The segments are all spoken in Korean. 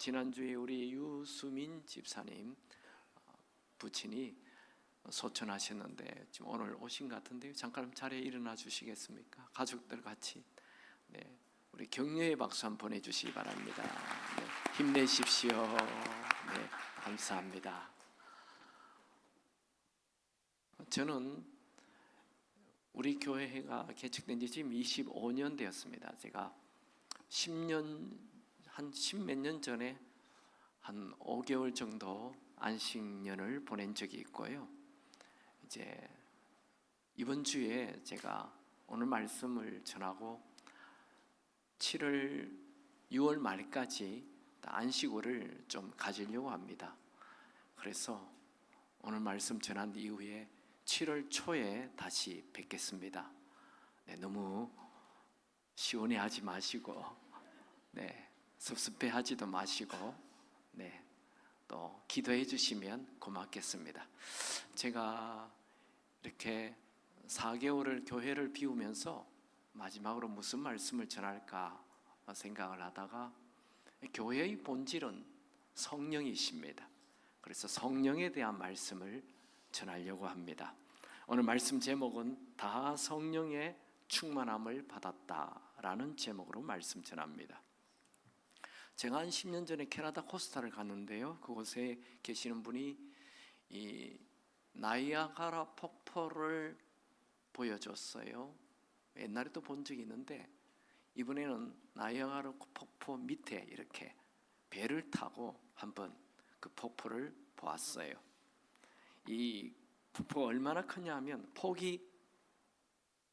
지난주에 우리 유수민 집사님 부친이 소천하셨는데 지금 오늘 오신 것 같은데요. 잠깐 자리에 일어나 주시겠습니까? 가족들 같이 우리 격려의 박수 한번 보내주시기 바랍니다. 힘내십시오. 감사합니다. 저는 우리 교회가 개척된 지 지금 25년 되었습니다. 제가 10몇 년 전에 한 5개월 정도 안식년을 보낸 적이 있고요. 이제 이번 주에 제가 오늘 말씀을 전하고 6월 말까지 안식월을 좀 가지려고 합니다. 그래서 오늘 말씀 전한 이후에 7월 초에 다시 뵙겠습니다. 너무 시원해하지 마시고, 섭섭해하지도 마시고, 또 기도해 주시면 고맙겠습니다. 제가 이렇게 4개월을 교회를 비우면서 마지막으로 무슨 말씀을 전할까 생각을 하다가 교회의 본질은 성령이십니다. 그래서 성령에 대한 말씀을 전하려고 합니다. 오늘 말씀 제목은 다 성령의 충만함을 받았다라는 제목으로 말씀 전합니다. 제가 한 10년 전에 캐나다 코스타를 갔는데요. 그곳에 계시는 분이 이 나이아가라 폭포를 보여줬어요. 옛날에도 본 적이 있는데 이번에는 나이아가라 폭포 밑에 이렇게 배를 타고 한번 그 폭포를 보았어요. 이 폭포가 얼마나 크냐면 폭이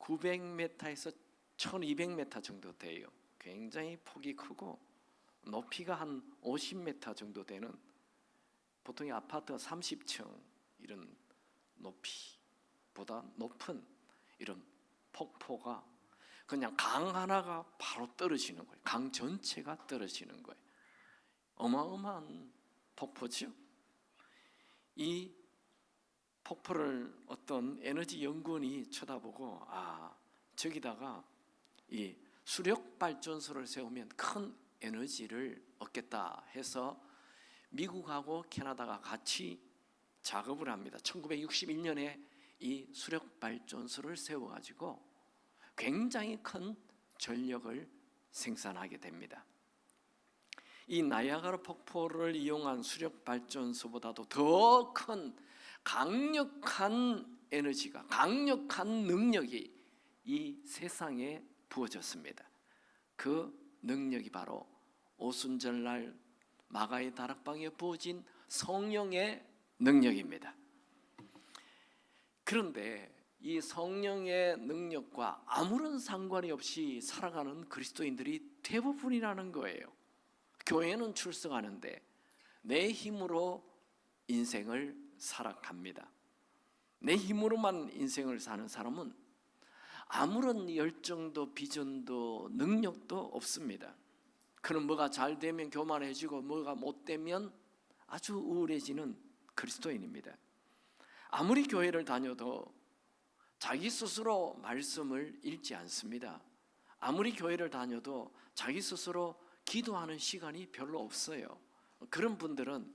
900m에서 1200m 정도 돼요. 굉장히 폭이 크고 높이가 한 50m 정도 되는, 보통의 아파트 30층 이런 높이보다 높은 이런 폭포가 그냥 강 하나가 바로 떨어지는 거예요. 강 전체가 떨어지는 거예요. 어마어마한 폭포죠. 이 폭포를 어떤 에너지 연구원이 쳐다보고 저기다가 이 수력 발전소를 세우면 큰 에너지를 얻겠다 해서 미국하고 캐나다가 같이 작업을 합니다. 1961년에 이 수력 발전소를 세워가지고 굉장히 큰 전력을 생산하게 됩니다. 이 나이아가라 폭포를 이용한 수력 발전소보다도 더 큰 강력한 에너지가, 강력한 능력이 이 세상에 부어졌습니다. 그 능력이 바로 오순절날 마가의 다락방에 부어진 성령의 능력입니다. 그런데 이 성령의 능력과 아무런 상관이 없이 살아가는 그리스도인들이 대부분이라는 거예요. 교회는 출석하는데 내 힘으로 인생을 살아갑니다. 내 힘으로만 인생을 사는 사람은 아무런 열정도 비전도 능력도 없습니다. 그는 뭐가 잘 되면 교만해지고 뭐가 못 되면 아주 우울해지는 그리스도인입니다. 아무리 교회를 다녀도 자기 스스로 말씀을 읽지 않습니다. 아무리 교회를 다녀도 자기 스스로 기도하는 시간이 별로 없어요. 그런 분들은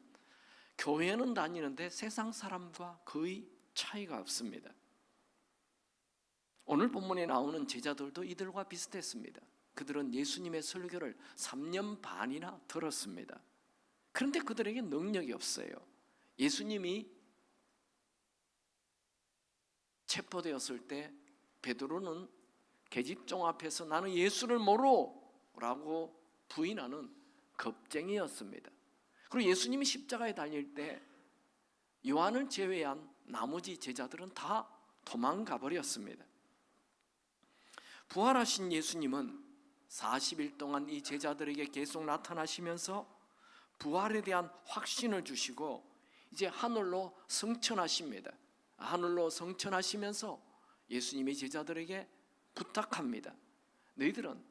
교회는 다니는데 세상 사람과 거의 차이가 없습니다. 오늘 본문에 나오는 제자들도 이들과 비슷했습니다. 그들은 예수님의 설교를 3년 반이나 들었습니다. 그런데 그들에게 능력이 없어요. 예수님이 체포되었을 때 베드로는 계집종 앞에서 나는 예수를 모르라고 부인하는 겁쟁이였습니다. 그리고 예수님이 십자가에 달릴 때 요한을 제외한 나머지 제자들은 다 도망가 버렸습니다. 부활하신 예수님은 40일 동안 이 제자들에게 계속 나타나시면서 부활에 대한 확신을 주시고 이제 하늘로 승천하십니다. 하늘로 승천하시면서 예수님이 제자들에게 부탁합니다. 너희들은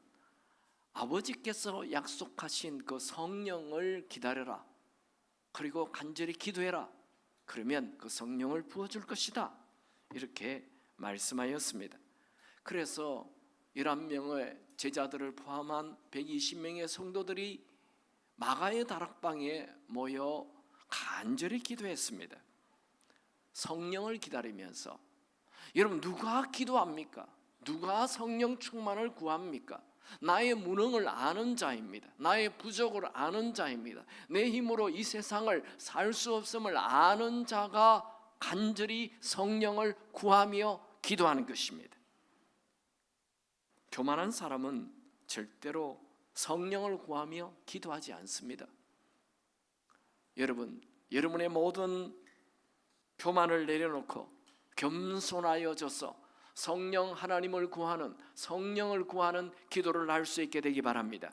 아버지께서 약속하신 그 성령을 기다려라. 그리고 간절히 기도해라. 그러면 그 성령을 부어줄 것이다. 이렇게 말씀하였습니다. 그래서 11명의 제자들을 포함한 120명의 성도들이 마가의 다락방에 모여 간절히 기도했습니다. 성령을 기다리면서. 여러분, 누가 기도합니까? 누가 성령 충만을 구합니까? 나의 무능을 아는 자입니다. 나의 부족을 아는 자입니다. 내 힘으로 이 세상을 살 수 없음을 아는 자가 간절히 성령을 구하며 기도하는 것입니다. 교만한 사람은 절대로 성령을 구하며 기도하지 않습니다. 여러분, 여러분의 모든 교만을 내려놓고 겸손하여져서 성령 하나님을 구하는, 성령을 구하는 기도를 할 수 있게 되기 바랍니다.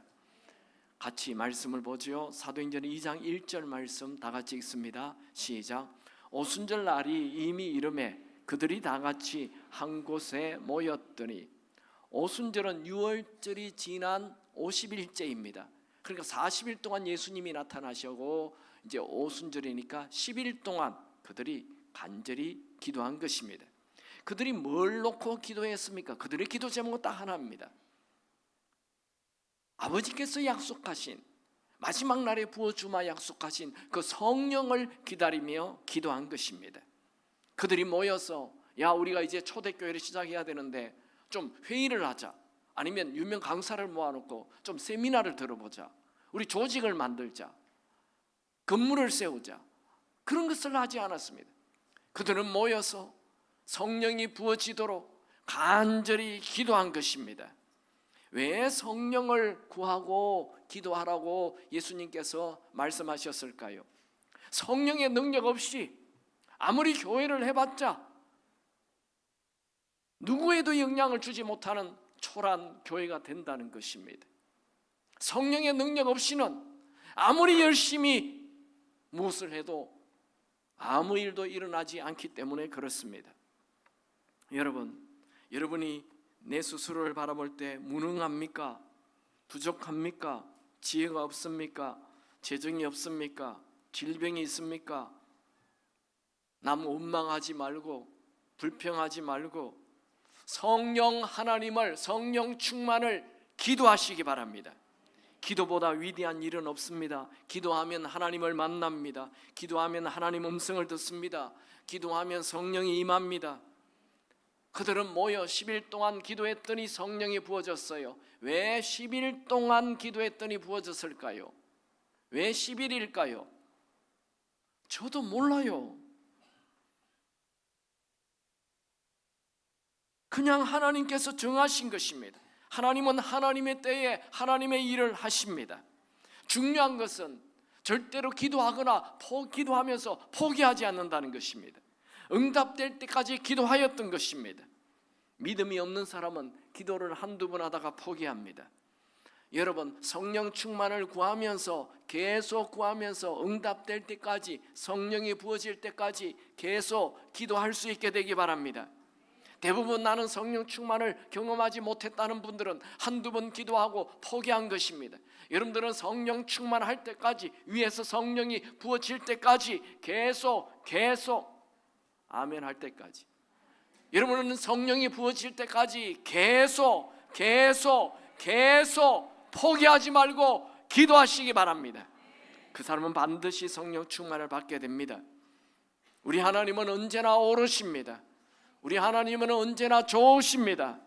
같이 말씀을 보죠. 사도행전 2장 1절 말씀 다 같이 읽습니다. 시작. 오순절 날이 이미 이르매 그들이 다 같이 한 곳에 모였더니, 오순절은 6월절이 지난 50일째입니다. 그러니까 40일 동안 예수님이 나타나시고 이제 오순절이니까 10일 동안 그들이 간절히 기도한 것입니다. 그들이 뭘 놓고 기도했습니까? 그들의 기도 제목은 딱 하나입니다. 아버지께서 약속하신, 마지막 날에 부어주마 약속하신 그 성령을 기다리며 기도한 것입니다. 그들이 모여서 야, 우리가 이제 초대교회를 시작해야 되는데 좀 회의를 하자, 아니면 유명 강사를 모아놓고 좀 세미나를 들어보자, 우리 조직을 만들자, 건물을 세우자, 그런 것을 하지 않았습니다. 그들은 모여서 성령이 부어지도록 간절히 기도한 것입니다. 왜 성령을 구하고 기도하라고 예수님께서 말씀하셨을까요? 성령의 능력 없이 아무리 교회를 해봤자 누구에도 영향을 주지 못하는 초라한 교회가 된다는 것입니다. 성령의 능력 없이는 아무리 열심히 무엇을 해도 아무 일도 일어나지 않기 때문에 그렇습니다. 여러분이 내 스스로를 바라볼 때 무능합니까? 부족합니까? 지혜가 없습니까? 재정이 없습니까? 질병이 있습니까? 남 원망하지 말고 불평하지 말고 성령 하나님을, 성령 충만을 기도하시기 바랍니다. 기도보다 위대한 일은 없습니다. 기도하면 하나님을 만납니다. 기도하면 하나님 음성을 듣습니다. 기도하면 성령이 임합니다. 그들은 모여 10일 동안 기도했더니 성령이 부어졌어요. 왜 10일 동안 기도했더니 부어졌을까요? 왜 10일일까요? 저도 몰라요. 그냥 하나님께서 정하신 것입니다. 하나님은 하나님의 때에 하나님의 일을 하십니다. 중요한 것은 절대로 기도하거나 기도하면서 포기하지 않는다는 것입니다. 응답될 때까지 기도하였던 것입니다. 믿음이 없는 사람은 기도를 한두 번 하다가 포기합니다. 여러분, 성령 충만을 구하면서 계속 구하면서 응답될 때까지, 성령이 부어질 때까지 계속 기도할 수 있게 되기 바랍니다. 대부분 나는 성령 충만을 경험하지 못했다는 분들은 한두 번 기도하고 포기한 것입니다. 여러분들은 성령 충만할 때까지, 위에서 성령이 부어질 때까지 계속 아멘 할 때까지, 여러분은 성령이 부어질 때까지 계속 포기하지 말고 기도하시기 바랍니다. 그 사람은 반드시 성령 충만을 받게 됩니다. 우리 하나님은 언제나 오르십니다. 우리 하나님은 언제나 좋으십니다.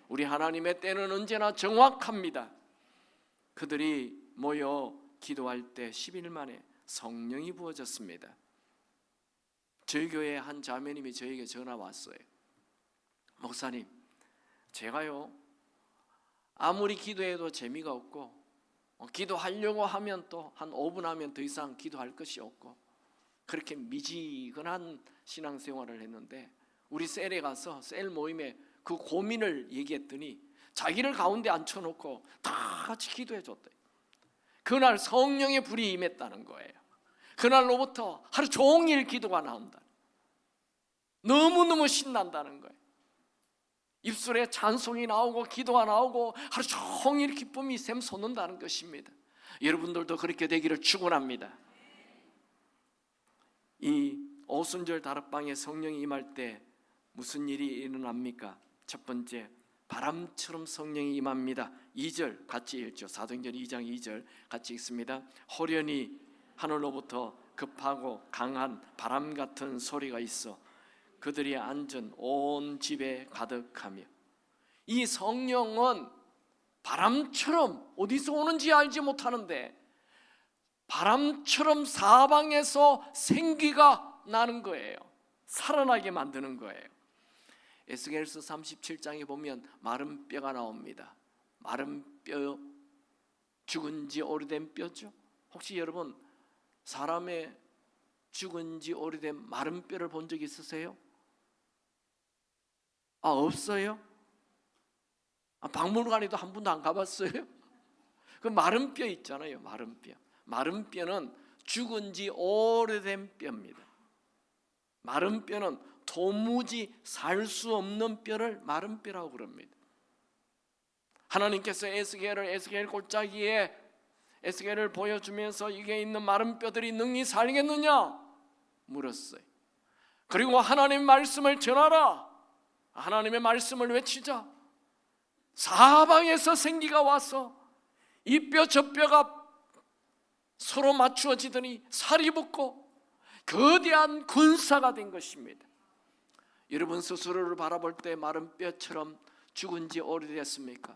우리 하나님의 때는 언제나 정확합니다. 그들이 모여 기도할 때 10일 만에 성령이 부어졌습니다. 저희 교회 한 자매님이 저에게 전화 왔어요. 목사님, 제가요 아무리 기도해도 재미가 없고 기도하려고 하면 또 한 5분 하면 더 이상 기도할 것이 없고 그렇게 미지근한 신앙생활을 했는데 우리 셀에 가서 셀 모임에 그 고민을 얘기했더니 자기를 가운데 앉혀놓고 다 같이 기도해 줬대요. 그날 성령의 불이 임했다는 거예요. 그날로부터 하루 종일 기도가 나온다. 너무너무 신난다는 거예요. 입술에 찬송이 나오고 기도가 나오고 하루 종일 기쁨이 샘솟는다는 것입니다. 여러분들도 그렇게 되기를 축원합니다. 이 오순절 다락방에 성령이 임할 때 무슨 일이 일어납니까? 첫 번째, 바람처럼 성령이 임합니다. 2절 같이 읽죠. 사도행전 2장 2절 같이 읽습니다. 호련히 하늘로부터 급하고 강한 바람 같은 소리가 있어 그들이 앉은 온 집에 가득하며. 이 성령은 바람처럼 어디서 오는지 알지 못하는데 바람처럼 사방에서 생기가 나는 거예요. 살아나게 만드는 거예요. 에스겔서 37장에 보면 마른 뼈가 나옵니다. 마른 뼈, 죽은 지 오래된 뼈죠. 혹시 여러분 사람의 죽은 지 오래된 마른 뼈를 본 적 있으세요? 없어요? 박물관에도 한 번도 안 가봤어요? 그 마른 뼈 있잖아요. 마른 뼈. 마른 뼈는 죽은 지 오래된 뼈입니다. 마른 뼈는 도무지 살 수 없는 뼈를 마른 뼈라고 그럽니다. 하나님께서 에스겔 골짜기에 에스겔을 보여주면서 이게 있는 마른 뼈들이 능히 살겠느냐 물었어요. 그리고 하나님의 말씀을 전하라. 하나님의 말씀을 외치자. 사방에서 생기가 와서 이 뼈 저 뼈가 서로 맞추어지더니 살이 붙고 거대한 군사가 된 것입니다. 여러분 스스로를 바라볼 때 마른 뼈처럼 죽은 지 오래됐습니까?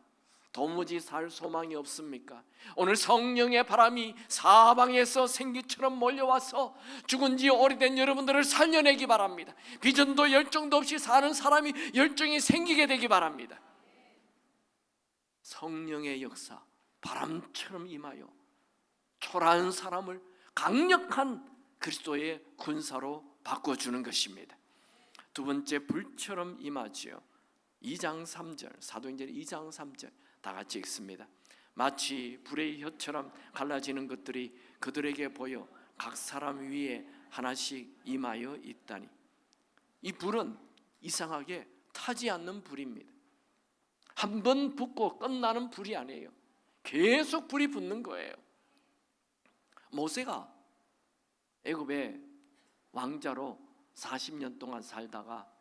도무지 살 소망이 없습니까? 오늘 성령의 바람이 사방에서 생기처럼 몰려와서 죽은 지 오래된 여러분들을 살려내기 바랍니다. 비전도 열정도 없이 사는 사람이 열정이 생기게 되기 바랍니다. 성령의 역사 바람처럼 임하여 초라한 사람을 강력한 그리스도의 군사로 바꿔주는 것입니다. 두 번째, 불처럼 임하지요. 2장 3절, 사도행전 2장 3절 다 같이 읽습니다. 마치 불의 혀처럼 갈라지는 것들이 그들에게 보여 각 사람 위에 하나씩 임하여 있다니. 이 불은 이상하게 타지 않는 불입니다. 한 번 붙고 끝나는 불이 아니에요. 계속 불이 붙는 거예요. 모세가 애굽의 왕자로 40년 동안 살다가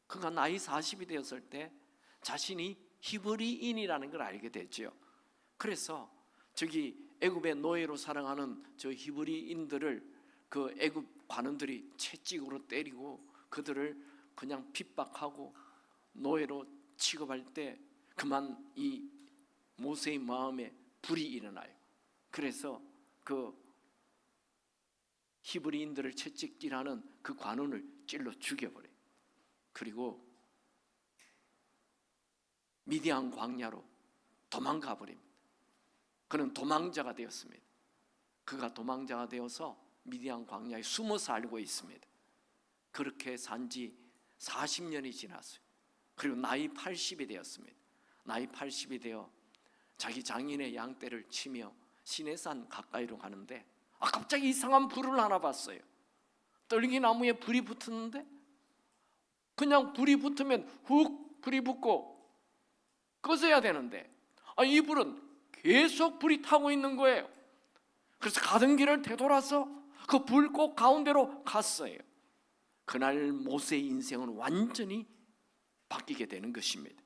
그가 나이 40이 되었을 때 자신이 히브리인이라는 걸 알게 됐죠. 그래서 저기 애굽의 노예로 살아가는 저 히브리인들을 그 애굽 관원들이 채찍으로 때리고 그들을 그냥 핍박하고 노예로 취급할 때 그만 이 모세의 마음에 불이 일어나요. 그래서 그 히브리인들을 채찍질하는 그 관원을 찔러 죽여버려요. 그리고 미디안 광야로 도망가 버립니다. 그는 도망자가 되었습니다. 그가 도망자가 되어서 미디안 광야에 숨어 살고 있습니다. 그렇게 산지 40년이 지났어요. 그리고 나이 80이 되었습니다. 나이 80이 되어 자기 장인의 양떼를 치며 시내산 가까이로 가는데 갑자기 이상한 불을 하나 봤어요. 떨기나무에 불이 붙었는데 그냥 불이 붙으면 훅 불이 붙고 꺼져야 되는데 이 불은 계속 불이 타고 있는 거예요. 그래서 가던 길을 되돌아서 그 불꽃 가운데로 갔어요. 그날 모세의 인생은 완전히 바뀌게 되는 것입니다.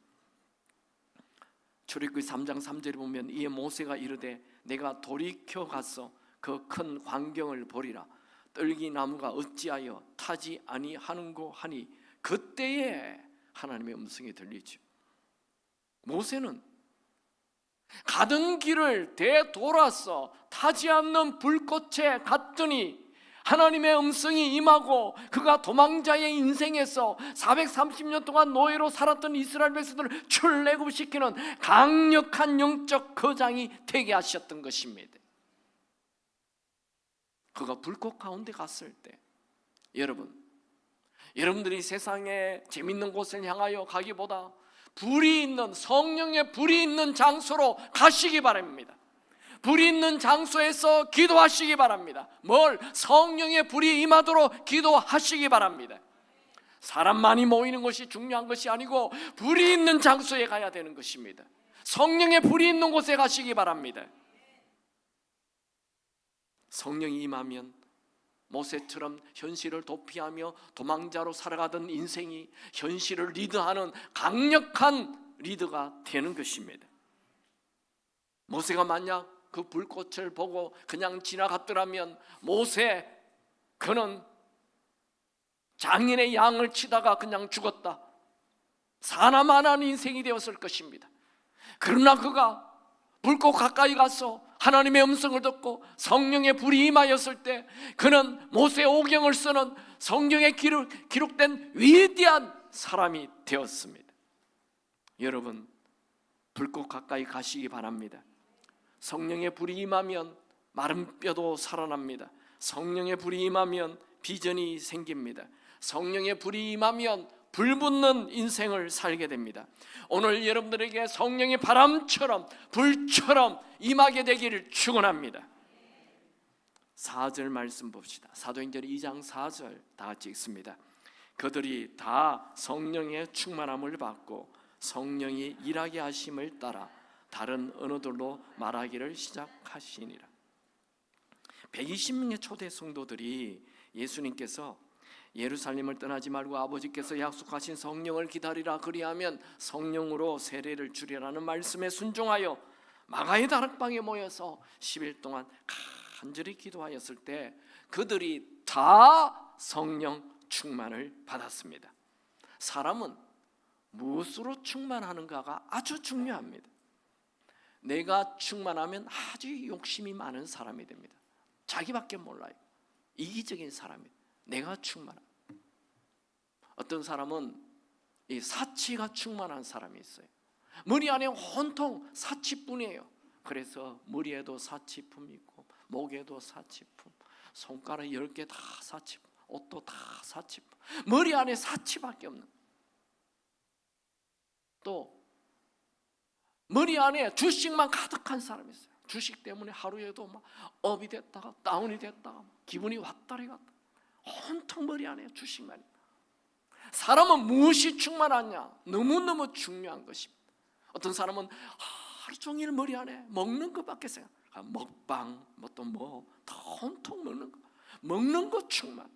출애굽기 3장 3절에 보면 이에 모세가 이르되 내가 돌이켜 가서 그 큰 광경을 보리라. 떨기나무가 어찌하여 타지 아니하는고 하니 그때에 하나님의 음성이 들리죠. 모세는 가던 길을 되돌아서 타지 않는 불꽃에 갔더니 하나님의 음성이 임하고 그가 도망자의 인생에서 430년 동안 노예로 살았던 이스라엘 백성들을 출애굽시키는 강력한 영적 거장이 되게 하셨던 것입니다. 그가 불꽃 가운데 갔을 때 여러분들이 세상에 재밌는 곳을 향하여 가기보다 불이 있는 성령의 불이 있는 장소로 가시기 바랍니다. 불이 있는 장소에서 기도하시기 바랍니다. 성령의 불이 임하도록 기도하시기 바랍니다. 사람 많이 모이는 것이 중요한 것이 아니고 불이 있는 장소에 가야 되는 것입니다. 성령의 불이 있는 곳에 가시기 바랍니다. 성령이 임하면 모세처럼 현실을 도피하며 도망자로 살아가던 인생이 현실을 리드하는 강력한 리더가 되는 것입니다. 모세가 만약 그 불꽃을 보고 그냥 지나갔더라면 모세, 그는 장인의 양을 치다가 그냥 죽었다, 사나마나한 인생이 되었을 것입니다. 그러나 그가 불꽃 가까이 가서 하나님의 음성을 듣고 성령의 불이 임하였을 때 그는 모세 오경을 쓰는 성경에 기록된 위대한 사람이 되었습니다. 여러분, 불꽃 가까이 가시기 바랍니다. 성령의 불이 임하면 마른 뼈도 살아납니다. 성령의 불이 임하면 비전이 생깁니다. 성령의 불이 임하면 불붙는 인생을 살게 됩니다. 오늘 여러분들에게 성령의 바람처럼 불처럼 임하게 되기를 축원합니다. 4절 말씀 봅시다. 사도행전 2장 4절 다 같이 읽습니다. 그들이 다 성령의 충만함을 받고 성령이 일하게 하심을 따라 다른 언어들로 말하기를 시작하시니라. 120명의 초대 성도들이 예수님께서 예루살렘을 떠나지 말고 아버지께서 약속하신 성령을 기다리라, 그리하면 성령으로 세례를 주리라는 말씀에 순종하여 마가의 다락방에 모여서 10일 동안 간절히 기도하였을 때 그들이 다 성령 충만을 받았습니다. 사람은 무엇으로 충만하는가가 아주 중요합니다. 내가 충만하면 아주 욕심이 많은 사람이 됩니다. 자기밖에 몰라요. 이기적인 사람이. 내가 충만한. 어떤 사람은 이 사치가 충만한 사람이 있어요. 머리 안에 온통 사치뿐이에요. 그래서 머리에도 사치품 있고 목에도 사치품, 손가락 10개 다 사치품, 옷도 다 사치품, 머리 안에 사치밖에 없는. 또 머리 안에 주식만 가득한 사람이 있어요. 주식 때문에 하루에도 막 업이 됐다가 다운이 됐다가 기분이 왔다리 갔다. 온통 머리 안에 주식만. 사람은 무엇이 충만하냐? 너무너무 중요한 것입니다. 어떤 사람은 하루 종일 머리 안에 먹는 것밖에 생각. 먹방, 온통 먹는 거, 먹는 것 충만.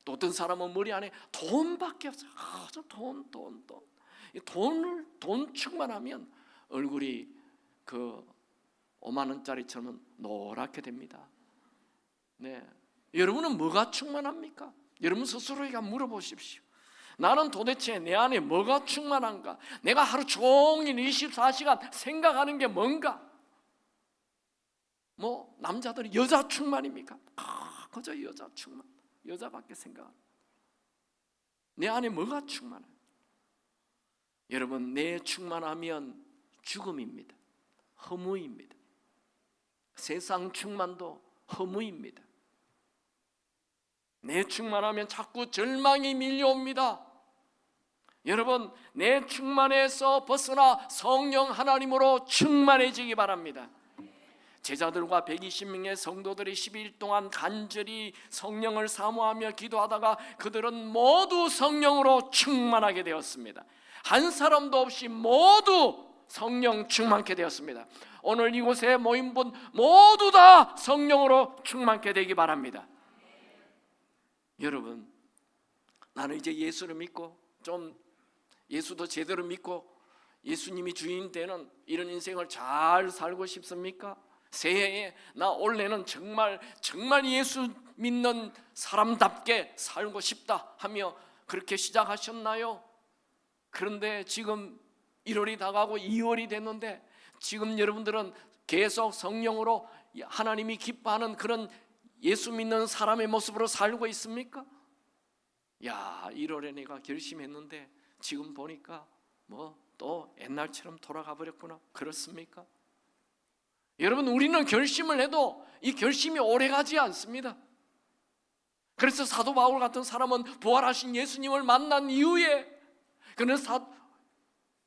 또 어떤 사람은 머리 안에 돈밖에 없어요. 돈 충만하면 얼굴이 그 5만 원짜리처럼 노랗게 됩니다. 네, 여러분은 뭐가 충만합니까? 여러분 스스로에게 물어보십시오. 나는 도대체 내 안에 뭐가 충만한가? 내가 하루 종일 24시간 생각하는 게 뭔가? 남자들이 여자 충만입니까? 그저 여자 충만, 여자밖에 생각. 내 안에 뭐가 충만해? 여러분, 내 충만하면 죽음입니다. 허무입니다. 세상 충만도 허무입니다. 내 충만하면 자꾸 절망이 밀려옵니다. 여러분, 내 충만에서 벗어나 성령 하나님으로 충만해지기 바랍니다. 제자들과 120명의 성도들이 10일 동안 간절히 성령을 사모하며 기도하다가 그들은 모두 성령으로 충만하게 되었습니다. 한 사람도 없이 모두 성령 충만케 되었습니다. 오늘 이곳에 모인 분 모두 다 성령으로 충만케 되기 바랍니다. 여러분, 나는 이제 예수를 믿고 좀 예수도 제대로 믿고 예수님이 주인 되는 이런 인생을 잘 살고 싶습니까? 새해에 나 올해는 정말 예수 믿는 사람답게 살고 싶다 하며 그렇게 시작하셨나요? 그런데 지금 1월이 다가고 2월이 됐는데 지금 여러분들은 계속 성령으로 하나님이 기뻐하는 그런 예수 믿는 사람의 모습으로 살고 있습니까? 1월에 내가 결심했는데 지금 보니까 또 옛날처럼 돌아가 버렸구나. 그렇습니까? 여러분, 우리는 결심을 해도 이 결심이 오래가지 않습니다. 그래서 사도 바울 같은 사람은 부활하신 예수님을 만난 이후에 그는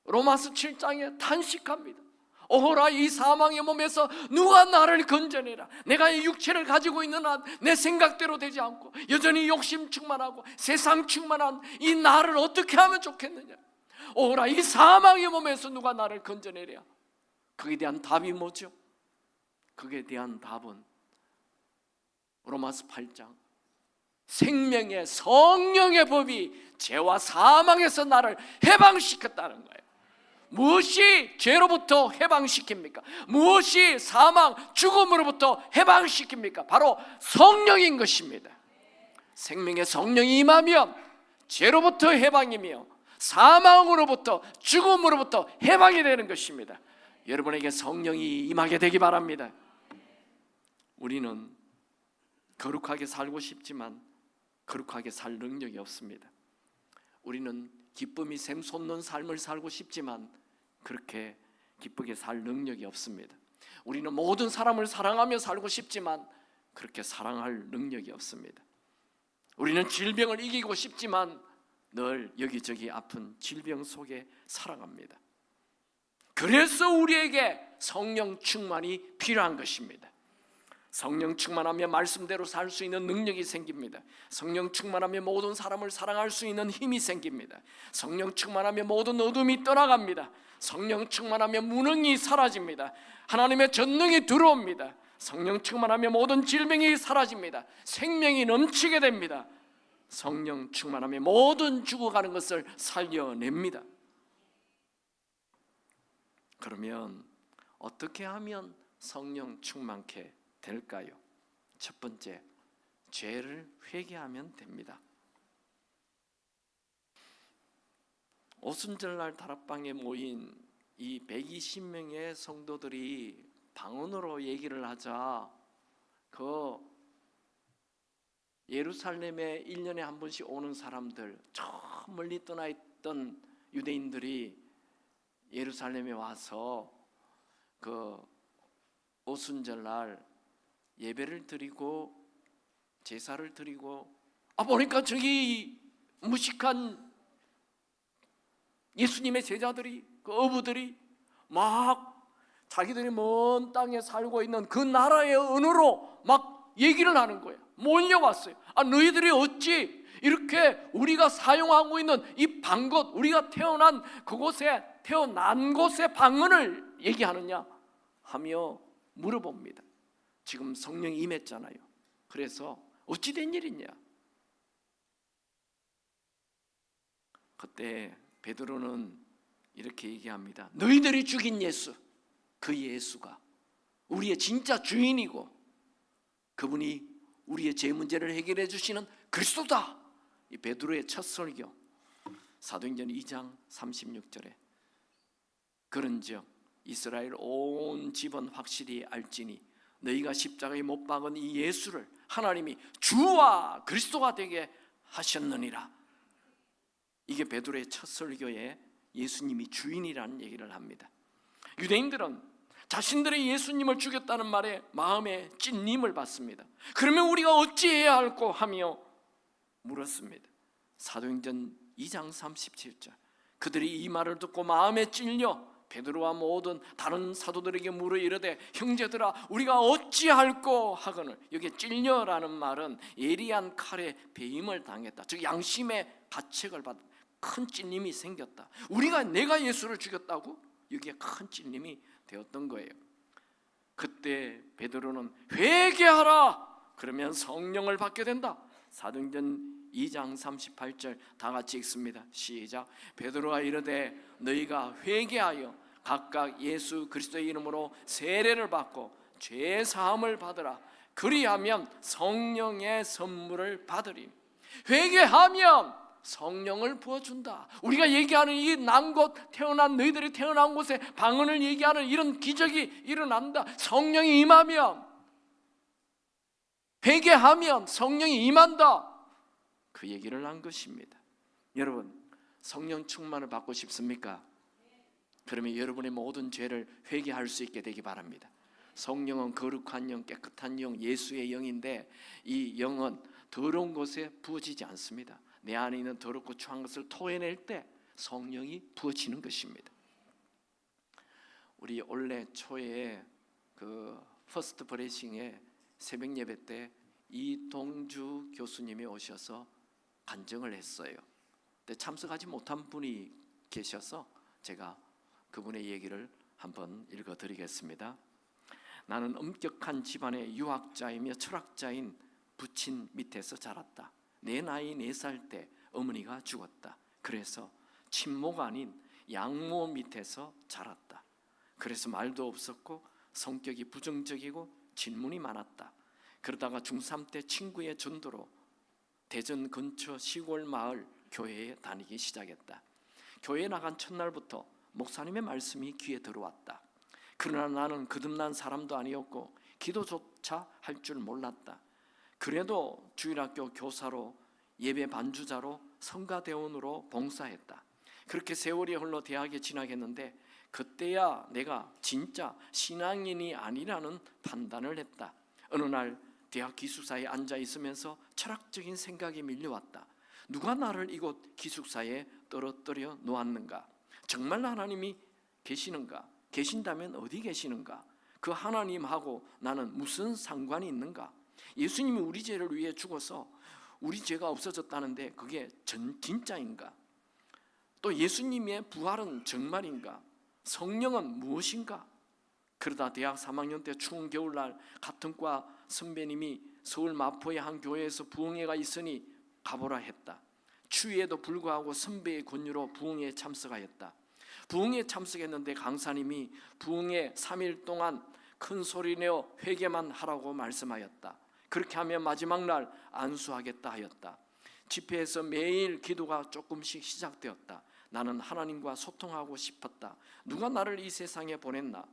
로마서 7장에 탄식합니다. 오호라, 이 사망의 몸에서 누가 나를 건져내라. 내가 이 육체를 가지고 있는 한 내 생각대로 되지 않고 여전히 욕심 충만하고 세상 충만한 이 나를 어떻게 하면 좋겠느냐. 오호라, 이 사망의 몸에서 누가 나를 건져내랴. 거기에 대한 답이 뭐죠? 거기에 대한 답은 로마서 8장, 생명의 성령의 법이 죄와 사망에서 나를 해방시켰다는 거예요. 무엇이 죄로부터 해방시킵니까? 무엇이 사망, 죽음으로부터 해방시킵니까? 바로 성령인 것입니다. 생명의 성령이 임하면 죄로부터 해방이며 사망으로부터, 죽음으로부터 해방이 되는 것입니다. 여러분에게 성령이 임하게 되기 바랍니다. 우리는 거룩하게 살고 싶지만 거룩하게 살 능력이 없습니다. 우리는 기쁨이 샘솟는 삶을 살고 싶지만 그렇게 기쁘게 살 능력이 없습니다. 우리는 모든 사람을 사랑하며 살고 싶지만 그렇게 사랑할 능력이 없습니다. 우리는 질병을 이기고 싶지만 늘 여기저기 아픈 질병 속에 살아갑니다. 그래서 우리에게 성령 충만이 필요한 것입니다. 성령 충만하면 말씀대로 살 수 있는 능력이 생깁니다. 성령 충만하면 모든 사람을 사랑할 수 있는 힘이 생깁니다. 성령 충만하면 모든 어둠이 떠나갑니다. 성령 충만하면 무능이 사라집니다. 하나님의 전능이 들어옵니다. 성령 충만하면 모든 질병이 사라집니다. 생명이 넘치게 됩니다. 성령 충만하면 모든 죽어가는 것을 살려냅니다. 그러면 어떻게 하면 성령 충만케 될까요? 첫 번째, 죄를 회개하면 됩니다. 오순절날 다락방에 모인 이 120명의 성도들이 방언으로 얘기를 하자 그 예루살렘에 1년에 한 번씩 오는 사람들, 저 멀리 떠나 있던 유대인들이 예루살렘에 와서 그 오순절날 예배를 드리고 제사를 드리고 보니까 저기 무식한 예수님의 제자들이, 그 어부들이 막 자기들이 먼 땅에 살고 있는 그 나라의 언어로 막 얘기를 하는 거예요. 몰려왔어요. 너희들이 어찌 이렇게 우리가 사용하고 있는 이 방것, 우리가 태어난 그곳에, 태어난 곳의 방언을 얘기하느냐 하며 물어봅니다. 지금 성령이 임했잖아요. 그래서 어찌 된 일이냐? 그때 베드로는 이렇게 얘기합니다. 너희들이 죽인 예수, 그 예수가 우리의 진짜 주인이고 그분이 우리의 죄 문제를 해결해 주시는 그리스도다. 이 베드로의 첫 설교, 사도행전 2장 36절에 그런즉 이스라엘 온 집은 확실히 알지니 너희가 십자가에 못 박은 이 예수를 하나님이 주와 그리스도가 되게 하셨느니라. 이게 베드로의 첫 설교에 예수님이 주인이라는 얘기를 합니다. 유대인들은 자신들의 예수님을 죽였다는 말에 마음에 찔림을 받습니다. 그러면 우리가 어찌해야 할꼬 하며 물었습니다. 사도행전 2장 37절, 그들이 이 말을 듣고 마음에 찔려 베드로와 모든 다른 사도들에게 물어 이르되 형제들아 우리가 어찌할꼬 하거늘. 여기 찔려라는 말은 예리한 칼에 배임을 당했다, 즉 양심의 가책을 받은 큰 찔림이 생겼다. 내가 예수를 죽였다고? 여기에 큰 찔림이 되었던 거예요. 그때 베드로는 회개하라, 그러면 성령을 받게 된다. 사도행전 2장 38절 다 같이 읽습니다. 시작. 베드로가 이르되 너희가 회개하여 각각 예수 그리스도의 이름으로 세례를 받고 죄 사함을 받으라. 그리하면 성령의 선물을 받으리. 회개하면 성령을 부어준다. 우리가 얘기하는 이 난 곳, 태어난 너희들이 태어난 곳에 방언을 얘기하는 이런 기적이 일어난다. 성령이 임하면, 회개하면 성령이 임한다. 그 얘기를 한 것입니다. 여러분, 성령 충만을 받고 싶습니까? 그러면 여러분의 모든 죄를 회개할 수 있게 되기 바랍니다. 성령은 거룩한 영, 깨끗한 영, 예수의 영인데 이 영은 더러운 곳에 부어지지 않습니다. 내 안에 있는 더럽고 추한 것을 토해낼 때 성령이 부어지는 것입니다. 우리 올해 초에 그 퍼스트 브레싱의 새벽 예배 때 이동주 교수님이 오셔서 간증을 했어요. 근데 참석하지 못한 분이 계셔서 제가 그분의 얘기를 한번 읽어드리겠습니다. 나는 엄격한 집안의 유학자이며 철학자인 부친 밑에서 자랐다. 내 나이 4살 때 어머니가 죽었다. 그래서 친모가 아닌 양모 밑에서 자랐다. 그래서 말도 없었고 성격이 부정적이고 질문이 많았다. 그러다가 중3 때 친구의 전도로 대전 근처 시골 마을 교회에 다니기 시작했다. 교회에 나간 첫날부터 목사님의 말씀이 귀에 들어왔다. 그러나 나는 거듭난 사람도 아니었고 기도조차 할 줄 몰랐다. 그래도 주일학교 교사로, 예배 반주자로, 성가대원으로 봉사했다. 그렇게 세월이 흘러 대학에 진학했는데 그때야 내가 진짜 신앙인이 아니라는 판단을 했다. 어느 날 대학 기숙사에 앉아 있으면서 철학적인 생각이 밀려왔다. 누가 나를 이곳 기숙사에 떨어뜨려 놓았는가? 정말 하나님이 계시는가? 계신다면 어디 계시는가? 그 하나님하고 나는 무슨 상관이 있는가? 예수님이 우리 죄를 위해 죽어서 우리 죄가 없어졌다는데 그게 진짜인가? 또 예수님의 부활은 정말인가? 성령은 무엇인가? 그러다 대학 3학년 때 추운 겨울날 같은 과 선배님이 서울 마포의 한 교회에서 부흥회가 있으니 가보라 했다. 추위에도 불구하고 선배의 권유로 부흥회에 참석하였다. 부흥회에 참석했는데 강사님이 부흥회 3일 동안 큰 소리 내어 회개만 하라고 말씀하였다. 그렇게 하면 마지막 날 안수하겠다 하였다. 집회에서 매일 기도가 조금씩 시작되었다. 나는 하나님과 소통하고 싶었다. 누가 나를 이 세상에 보냈나?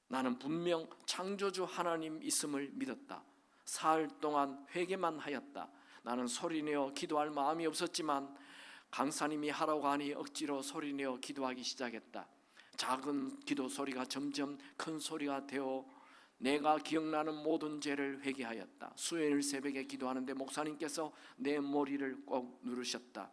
나는 분명 창조주 하나님 있음을 믿었다. 사흘 동안 회개만 하였다. 나는 소리내어 기도할 마음이 없었지만 강사님이 하라고 하니 억지로 소리내어 기도하기 시작했다. 작은 기도 소리가 점점 큰 소리가 되어 내가 기억나는 모든 죄를 회개하였다. 수요일 새벽에 기도하는데 목사님께서 내 머리를 꼭 누르셨다.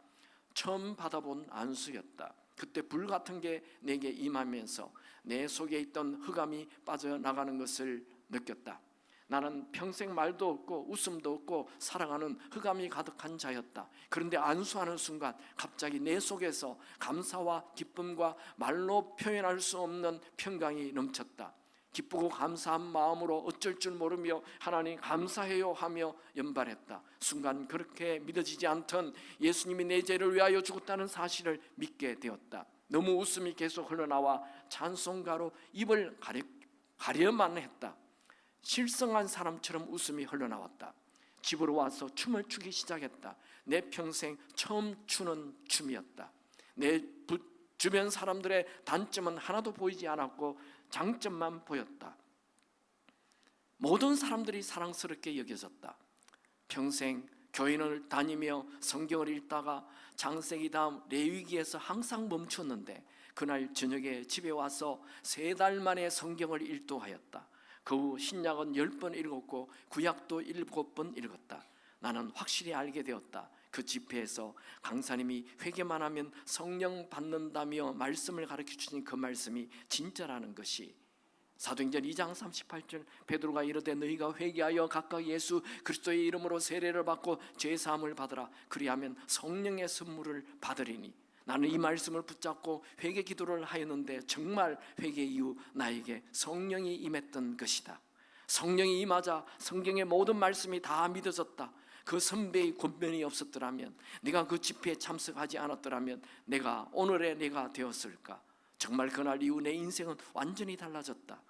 처음 받아본 안수였다. 그때 불 같은 게 내게 임하면서 내 속에 있던 흑암이 빠져나가는 것을 느꼈다. 나는 평생 말도 없고 웃음도 없고 살아가는 흑암이 가득한 자였다. 그런데 안수하는 순간 갑자기 내 속에서 감사와 기쁨과 말로 표현할 수 없는 평강이 넘쳤다. 기쁘고 감사한 마음으로 어쩔 줄 모르며 하나님 감사해요 하며 연발했다. 순간 그렇게 믿어지지 않던 예수님이 내 죄를 위하여 죽었다는 사실을 믿게 되었다. 너무 웃음이 계속 흘러나와 찬송가로 입을 가려만 했다. 실성한 사람처럼 웃음이 흘러나왔다. 집으로 와서 춤을 추기 시작했다. 내 평생 처음 추는 춤이었다. 내 주변 사람들의 단점은 하나도 보이지 않았고 장점만 보였다. 모든 사람들이 사랑스럽게 여겨졌다. 평생 교인을 다니며 성경을 읽다가 창세기 다음 레위기에서 항상 멈췄는데 그날 저녁에 집에 와서 3달 만에 성경을 일독하였다. 그 후 신약은 10번 읽었고 구약도 7번 읽었다. 나는 확실히 알게 되었다. 그 집회에서 강사님이 회개만 하면 성령 받는다며 말씀을 가르쳐 주신 그 말씀이 진짜라는 것이 사도행전 2장 38절 베드로가 이르되 너희가 회개하여 각각 예수 그리스도의 이름으로 세례를 받고 죄사함을 받으라. 그리하면 성령의 선물을 받으리니. 나는 이 말씀을 붙잡고 회개 기도를 하였는데 정말 회개 이후 나에게 성령이 임했던 것이다. 성령이 임하자 성경의 모든 말씀이 다 믿어졌다. 그 선배의 권면이 없었더라면, 내가 그 집회에 참석하지 않았더라면 내가 오늘의 내가 되었을까? 정말 그날 이후 내 인생은 완전히 달라졌다.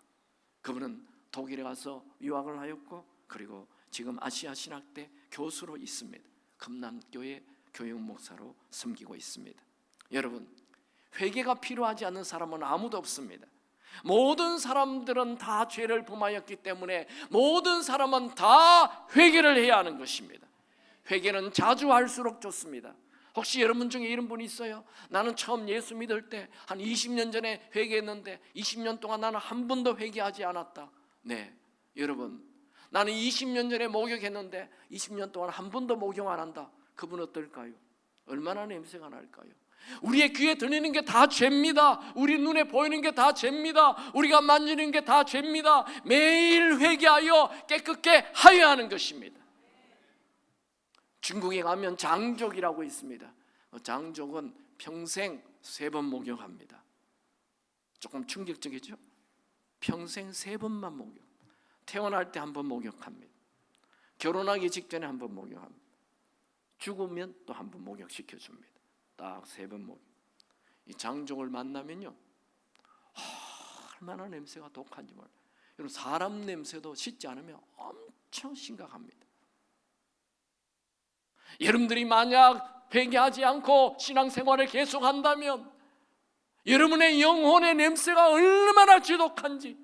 그분은 독일에 가서 유학을 하였고 그리고 지금 아시아 신학대 교수로 있습니다. 금남교회 교육 목사로 섬기고 있습니다. 여러분, 회개가 필요하지 않는 사람은 아무도 없습니다. 모든 사람들은 다 죄를 범하였기 때문에 모든 사람은 다 회개를 해야 하는 것입니다. 회개는 자주 할수록 좋습니다. 혹시 여러분 중에 이런 분 있어요? 나는 처음 예수 믿을 때 한 20년 전에 회개했는데 20년 동안 나는 한 번도 회개하지 않았다. 네, 여러분, 나는 20년 전에 목욕했는데 20년 동안 한 번도 목욕 안 한다. 그분 어떨까요? 얼마나 냄새가 날까요? 우리의 귀에 들리는 게 다 죄입니다. 우리 눈에 보이는 게 다 죄입니다. 우리가 만지는 게 다 죄입니다. 매일 회개하여 깨끗게 하여야 하는 것입니다. 중국에 가면 장족이라고 있습니다. 장족은 평생 3번 목욕합니다. 조금 충격적이죠? 평생 3번만 목욕. 태어날 때 1번 목욕합니다. 결혼하기 직전에 1번 목욕합니다. 죽으면 또 1번 목욕시켜줍니다. 딱 3번 목욕. 이 장족을 만나면요, 얼마나 냄새가 독한지 몰라요. 여러분, 사람 냄새도 씻지 않으면 엄청 심각합니다. 여러분들이 만약 회개하지 않고 신앙생활을 계속한다면 여러분의 영혼의 냄새가 얼마나 지독한지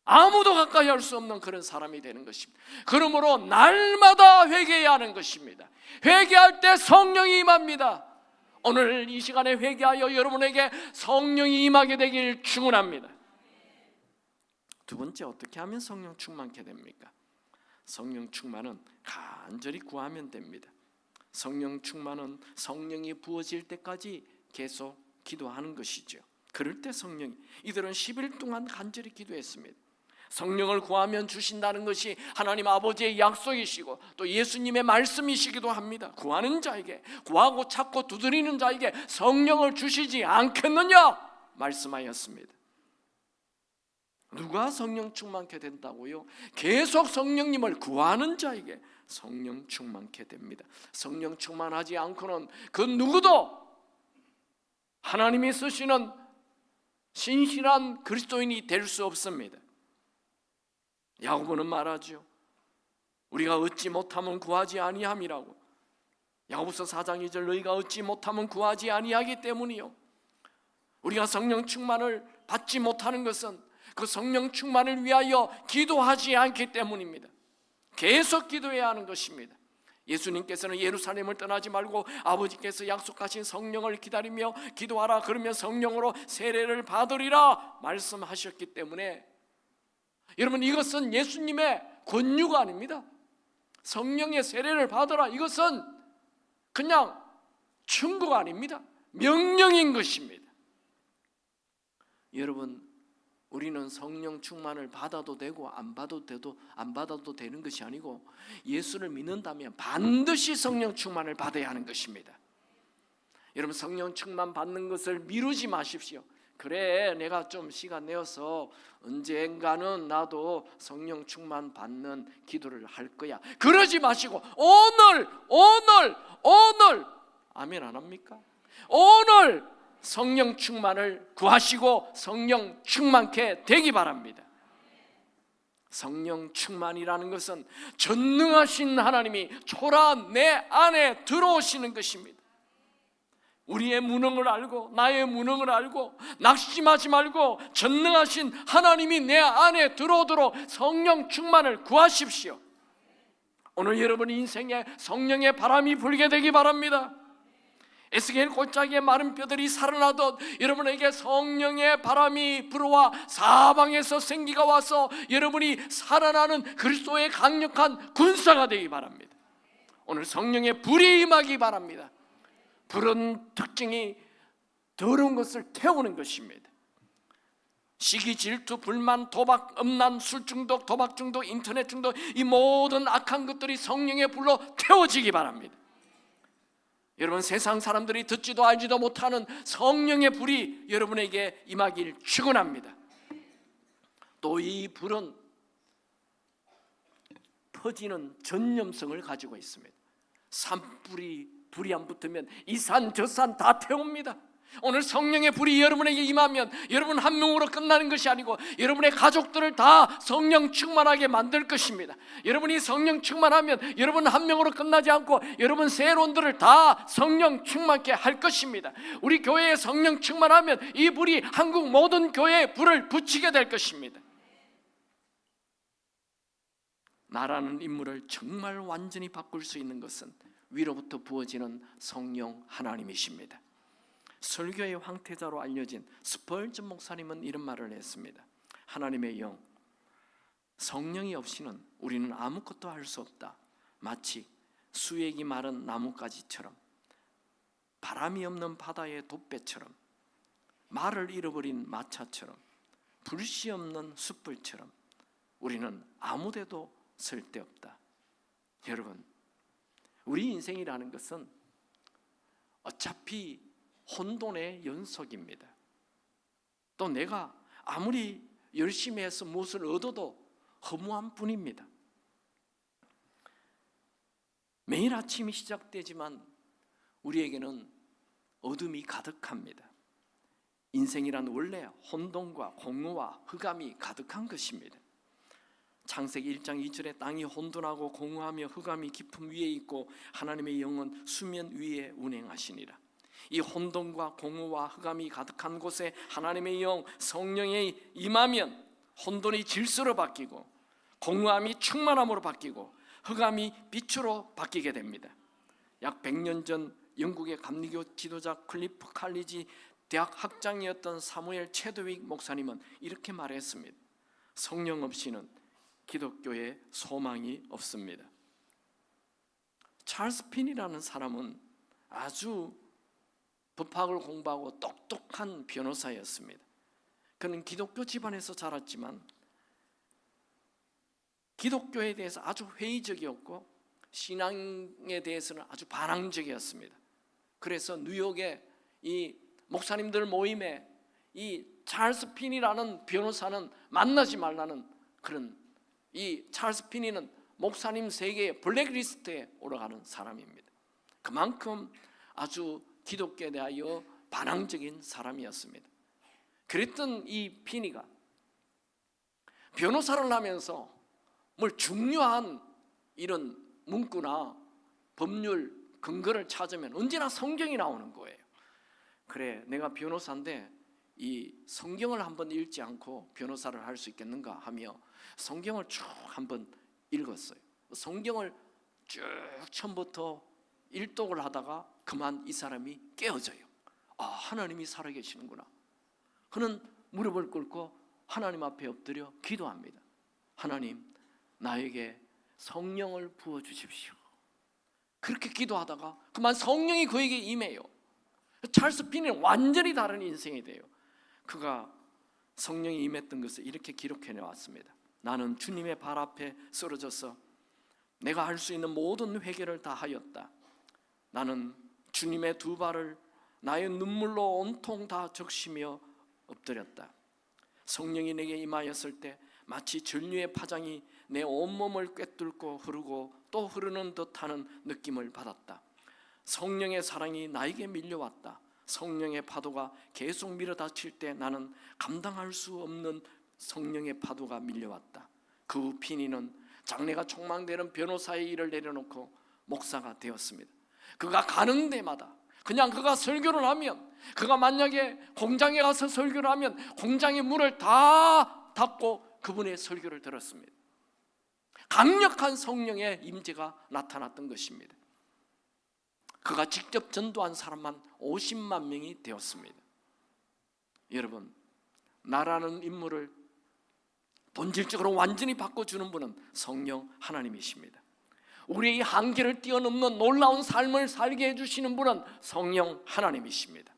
아무도 가까이 할 수 없는 그런 사람이 되는 것입니다. 그러므로 날마다 회개해야 하는 것입니다. 회개할 때 성령이 임합니다. 오늘 이 시간에 회개하여 여러분에게 성령이 임하게 되길 축원합니다. 두 번째, 어떻게 하면 성령 충만케 됩니까? 성령 충만은 간절히 구하면 됩니다. 성령 충만은 성령이 부어질 때까지 계속 기도하는 것이죠. 그럴 때 성령이, 이들은 10일 동안 간절히 기도했습니다. 성령을 구하면 주신다는 것이 하나님 아버지의 약속이시고 또 예수님의 말씀이시기도 합니다. 구하는 자에게, 구하고 찾고 두드리는 자에게 성령을 주시지 않겠느냐 말씀하였습니다. 누가 성령 충만케 된다고요? 계속 성령님을 구하는 자에게 성령 충만케 됩니다. 성령 충만하지 않고는 그 누구도 하나님이 쓰시는 신실한 그리스도인이 될 수 없습니다. 야고보는 말하죠. 우리가 얻지 못하면 구하지 아니함이라고. 야고보서 4장 2절, 너희가 얻지 못하면 구하지 아니하기 때문이요. 우리가 성령 충만을 받지 못하는 것은 그 성령 충만을 위하여 기도하지 않기 때문입니다. 계속 기도해야 하는 것입니다. 예수님께서는 예루살렘을 떠나지 말고 아버지께서 약속하신 성령을 기다리며 기도하라, 그러면 성령으로 세례를 받으리라 말씀하셨기 때문에 여러분, 이것은 예수님의 권유가 아닙니다. 성령의 세례를 받으라, 이것은 그냥 충고가 아닙니다. 명령인 것입니다. 여러분, 우리는 성령 충만을 받아도 되고 안 받아도 되는 것이 아니고 예수를 믿는다면 반드시 성령 충만을 받아야 하는 것입니다. 여러분, 성령 충만 받는 것을 미루지 마십시오. 그래, 내가 좀 시간 내어서 언젠가는 나도 성령 충만 받는 기도를 할 거야, 그러지 마시고 오늘 아멘 안 합니까? 오늘 성령 충만을 구하시고 성령 충만케 되기 바랍니다. 성령 충만이라는 것은 전능하신 하나님이 초라 내 안에 들어오시는 것입니다. 우리의 무능을 알고 나의 무능을 알고 낙심하지 말고 전능하신 하나님이 내 안에 들어오도록 성령 충만을 구하십시오. 오늘 여러분 인생에 성령의 바람이 불게 되기 바랍니다. 에스겔 골짜기에 마른 뼈들이 살아나듯 여러분에게 성령의 바람이 불어와 사방에서 생기가 와서 여러분이 살아나는 그리스도의 강력한 군사가 되기 바랍니다. 오늘 성령의 불이 임하기 바랍니다. 불은 특징이 더러운 것을 태우는 것입니다. 시기, 질투, 불만, 도박, 음란, 술 중독, 도박 중독, 인터넷 중독, 이 모든 악한 것들이 성령의 불로 태워지기 바랍니다. 여러분, 세상 사람들이 듣지도 알지도 못하는 성령의 불이 여러분에게 임하길 축원합니다. 또 이 불은 퍼지는 전염성을 가지고 있습니다. 산불이 불이 안 붙으면 이 산 저 산 다 태웁니다. 오늘 성령의 불이 여러분에게 임하면 여러분 한 명으로 끝나는 것이 아니고 여러분의 가족들을 다 성령 충만하게 만들 것입니다. 여러분이 성령 충만하면 여러분 한 명으로 끝나지 않고 여러분 세론들을 다 성령 충만케 할 것입니다. 우리 교회에 성령 충만하면 이 불이 한국 모든 교회에 불을 붙이게 될 것입니다. 나라는 인물을 정말 완전히 바꿀 수 있는 것은 위로부터 부어지는 성령 하나님이십니다. 설교의 황태자로 알려진 스펄전 목사님은 이런 말을 했습니다. 하나님의 영, 성령이 없이는 우리는 아무것도 할 수 없다. 마치 수액이 마른 나뭇가지처럼, 바람이 없는 바다의 돛배처럼, 말을 잃어버린 마차처럼, 불씨 없는 숯불처럼 우리는 아무데도 쓸데없다. 여러분, 우리 인생이라는 것은 어차피 혼돈의 연속입니다. 또 내가 아무리 열심히 해서 무엇을 얻어도 허무한 뿐입니다. 매일 아침이 시작되지만 우리에게는 어둠이 가득합니다. 인생이란 원래 혼돈과 공허와 흑암이 가득한 것입니다. 창세기 1장 2절에 땅이 혼돈하고 공허하며 흑암이 깊음 위에 있고 하나님의 영은 수면 위에 운행하시니라. 이 혼돈과 공허와 흑암이 가득한 곳에 하나님의 영 성령이 임하면 혼돈이 질서로 바뀌고 공허함이 충만함으로 바뀌고 흑암이 빛으로 바뀌게 됩니다. 약 100년 전 영국의 감리교 지도자 클리프 칼리지 대학 학장이었던 사무엘 체드윅 목사님은 이렇게 말했습니다. 성령 없이는 기독교에 소망이 없습니다. 찰스 핀이라는 사람은 아주 법학을 공부하고 똑똑한 변호사였습니다. 그는 기독교 집안에서 자랐지만 기독교에 대해서 아주 회의적이었고 신앙에 대해서는 아주 반항적이었습니다. 그래서 뉴욕의 이 목사님들 모임에 이 찰스 핀이라는 변호사는 만나지 말라는 그런, 이 찰스 핀이는 목사님 세계의 블랙리스트에 올라가는 사람입니다. 그만큼 아주 기독교에 대하여 반항적인 사람이었습니다. 그랬던 이 핀이가 변호사를 하면서 뭘 중요한 이런 문구나 법률 근거를 찾으면 언제나 성경이 나오는 거예요. 그래, 내가 변호사인데 이 성경을 한번 읽지 않고 변호사를 할 수 있겠는가 하며 성경을 쭉 한번 읽었어요. 성경을 쭉 처음부터 일독을 하다가 그만 이 사람이 깨어져요. 아, 하나님이 살아계시는구나. 그는 무릎을 꿇고 하나님 앞에 엎드려 기도합니다. 하나님, 나에게 성령을 부어주십시오. 그렇게 기도하다가 그만 성령이 그에게 임해요. 찰스 핀은 완전히 다른 인생이 돼요. 그가 성령이 임했던 것을 이렇게 기록해 놓았습니다. 나는 주님의 발 앞에 쓰러져서 내가 할 수 있는 모든 회개를 다 하였다. 나는 주님의 두 발을 나의 눈물로 온통 다 적시며 엎드렸다. 성령이 내게 임하였을 때 마치 전류의 파장이 내 온몸을 꿰뚫고 흐르고 또 흐르는 듯하는 느낌을 받았다. 성령의 사랑이 나에게 밀려왔다. 성령의 파도가 계속 밀어닥칠 때 나는 감당할 수 없는 성령의 파도가 밀려왔다. 그 후 핀이는 장래가 촉망되는 변호사의 일을 내려놓고 목사가 되었습니다. 그가 가는 데마다 그냥 그가 설교를 하면, 그가 만약에 공장에 가서 설교를 하면 공장의 문을 다 닫고 그분의 설교를 들었습니다. 강력한 성령의 임재가 나타났던 것입니다. 그가 직접 전도한 사람만 50만 명이 되었습니다. 여러분, 나라는 인물을 본질적으로 완전히 바꿔주는 분은 성령 하나님이십니다. 우리의 이 한계를 뛰어넘는 놀라운 삶을 살게 해주시는 분은 성령 하나님이십니다.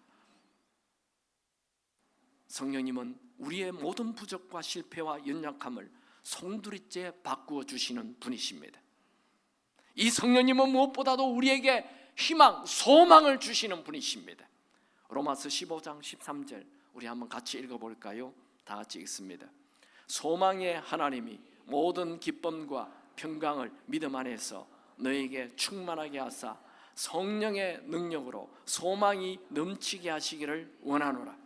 성령님은 우리의 모든 부족과 실패와 연약함을 송두리째 바꾸어 주시는 분이십니다. 이 성령님은 무엇보다도 우리에게 희망, 소망을 주시는 분이십니다. 로마서 15장 13절 우리 한번 같이 읽어볼까요? 다 같이 읽습니다. 소망의 하나님이 모든 기쁨과 평강을 믿음 안에서 너에게 충만하게 하사 성령의 능력으로 소망이 넘치게 하시기를 원하노라.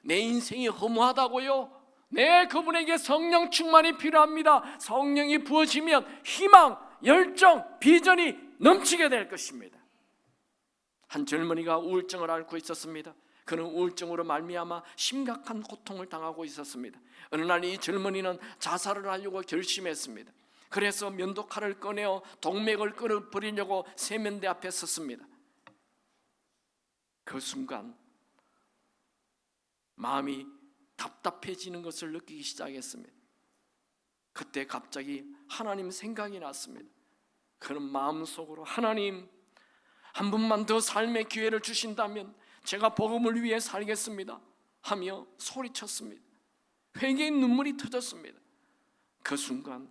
내 인생이 허무하다고요? 네, 그분에게 성령 충만이 필요합니다. 성령이 부어지면 희망, 열정, 비전이 넘치게 될 것입니다. 한 젊은이가 우울증을 앓고 있었습니다. 그는 우울증으로 말미암아 심각한 고통을 당하고 있었습니다. 어느 날 이 젊은이는 자살을 하려고 결심했습니다. 그래서 면도칼을 꺼내어 동맥을 끊어버리려고 세면대 앞에 섰습니다. 그 순간 마음이 답답해지는 것을 느끼기 시작했습니다. 그때 갑자기 하나님 생각이 났습니다. 그는 마음속으로 하나님, 한 번만 더 삶의 기회를 주신다면 제가 복음을 위해 살겠습니다 하며 소리쳤습니다. 회개의 눈물이 터졌습니다. 그 순간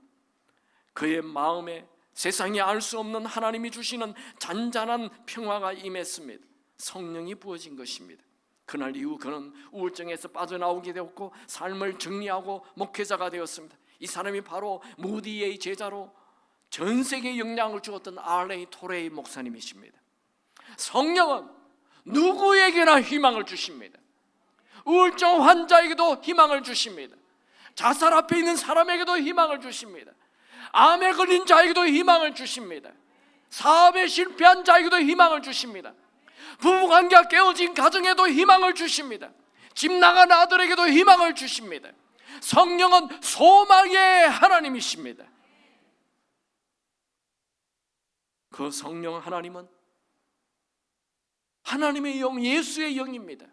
그의 마음에 세상이 알 수 없는 하나님이 주시는 잔잔한 평화가 임했습니다. 성령이 부어진 것입니다. 그날 이후 그는 우울증에서 빠져나오게 되었고 삶을 정리하고 목회자가 되었습니다. 이 사람이 바로 무디의 제자로 전 세계에 영향을 주었던 R.A. 토레이 목사님이십니다. 성령은 누구에게나 희망을 주십니다. 우울증 환자에게도 희망을 주십니다. 자살 앞에 있는 사람에게도 희망을 주십니다. 암에 걸린 자에게도 희망을 주십니다. 사업에 실패한 자에게도 희망을 주십니다. 부부관계가 깨어진 가정에도 희망을 주십니다. 집 나간 아들에게도 희망을 주십니다. 성령은 소망의 하나님이십니다. 그 성령 하나님은 하나님의 영, 예수의 영입니다.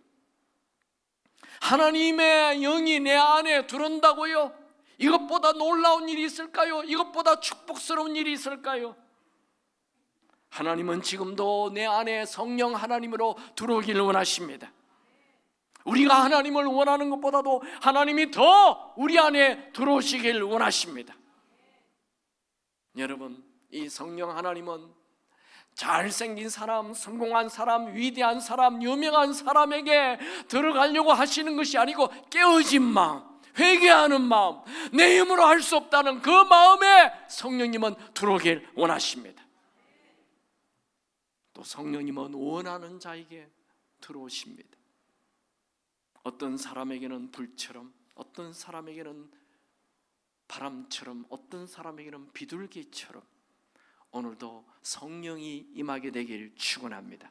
하나님의 영이 내 안에 들어온다고요? 이것보다 놀라운 일이 있을까요? 이것보다 축복스러운 일이 있을까요? 하나님은 지금도 내 안에 성령 하나님으로 들어오기를 원하십니다. 우리가 하나님을 원하는 것보다도 하나님이 더 우리 안에 들어오시길 원하십니다. 여러분, 이 성령 하나님은 잘생긴 사람, 성공한 사람, 위대한 사람, 유명한 사람에게 들어가려고 하시는 것이 아니고 깨어진 마음, 회개하는 마음, 내 힘으로 할 수 없다는 그 마음에 성령님은 들어오길 원하십니다. 또 성령님은 원하는 자에게 들어오십니다. 어떤 사람에게는 불처럼, 어떤 사람에게는 바람처럼, 어떤 사람에게는 비둘기처럼 오늘도 성령이 임하게 되길 축원합니다.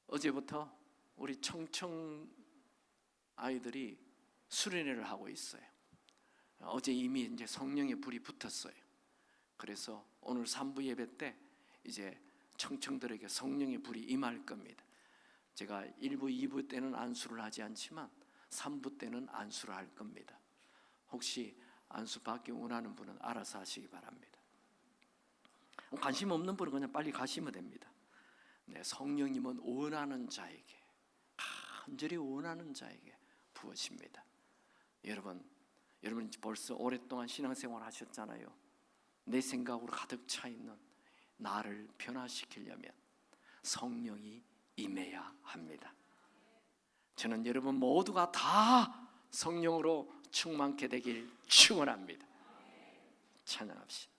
어제부터 우리 청청 아이들이 수련회를 하고 있어요. 어제 이미 이제 성령의 불이 붙었어요. 그래서 오늘 3부 예배 때 이제 청청들에게 성령의 불이 임할 겁니다. 제가 1부, 2부 때는 안수를 하지 않지만 3부 때는 안수를 할 겁니다. 혹시 안수 받기 원하는 분은 알아서 하시기 바랍니다. 관심 없는 분은 그냥 빨리 가시면 됩니다. 네, 성령님은 원하는 자에게, 간절히 원하는 자에게 부으십니다. 여러분 벌써 오랫동안 신앙생활 하셨잖아요. 내 생각으로 가득 차 있는 나를 변화시키려면 성령이 임해야 합니다. 저는 여러분 모두가 다 성령으로 충만케 되길 축원합니다. 찬양합시다.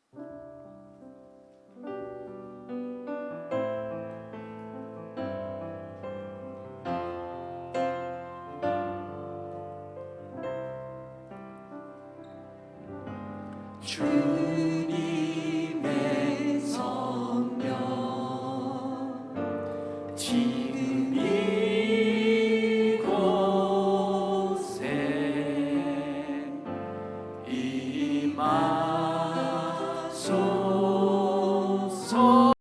주님의 성령 지금